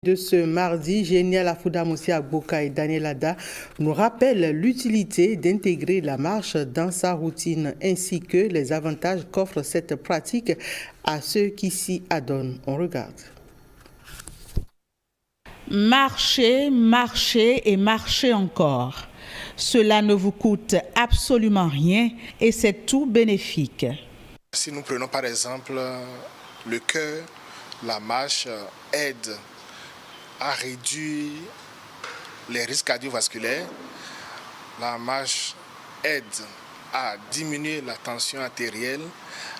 De ce mardi, Génial Afouda Moussi Agboka et Daniel Ada nous rappellent l'utilité d'intégrer la marche dans sa routine ainsi que les avantages qu'offre cette pratique à ceux qui s'y adonnent. On regarde. Marcher, marcher et marcher encore. Cela ne vous coûte absolument rien et c'est tout bénéfique. Si nous prenons par exemple le cœur, la marche aide à réduire les risques cardiovasculaires. La marche aide à diminuer la tension artérielle.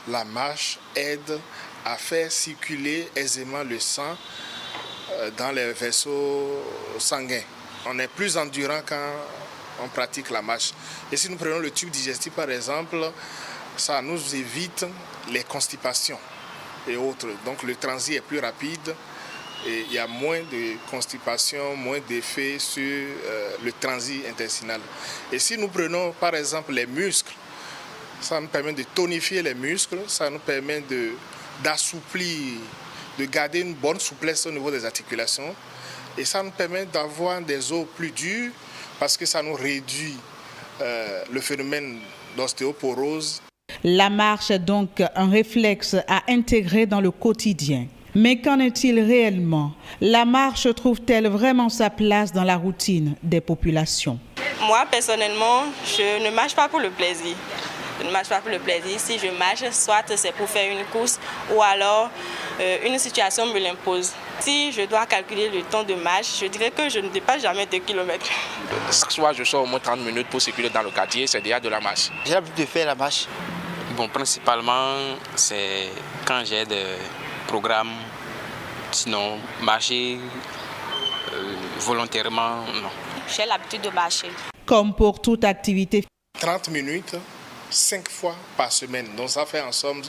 La marche aide à faire circuler aisément le sang dans les vaisseaux sanguins. On est plus endurant quand on pratique la marche. Et si nous prenons le tube digestif par exemple, ça nous évite les constipations et autres. Donc le transit est plus rapide et il y a moins de constipation, moins d'effet sur le transit intestinal. Et si nous prenons par exemple les muscles, ça nous permet de tonifier les muscles, ça nous permet d'assouplir, de garder une bonne souplesse au niveau des articulations et ça nous permet d'avoir des os plus durs parce que ça nous réduit le phénomène d'ostéoporose. La marche est donc un réflexe à intégrer dans le quotidien. Mais qu'en est-il réellement? La marche trouve-t-elle vraiment sa place dans la routine des populations? Moi, personnellement, je ne marche pas pour le plaisir. Je ne marche pas pour le plaisir. Si je marche, soit c'est pour faire une course ou alors une situation me l'impose. Si je dois calculer le temps de marche, je dirais que je ne dépasse jamais 2 km. Chaque soir, je sors au moins 30 minutes pour circuler dans le quartier, c'est déjà de la marche. J'ai l'habitude de faire la marche. Bon, principalement, c'est quand j'ai des programmes, sinon marcher volontairement, non. J'ai l'habitude de marcher. Comme pour toute activité. 30 minutes, 5 fois par semaine. Donc ça fait en somme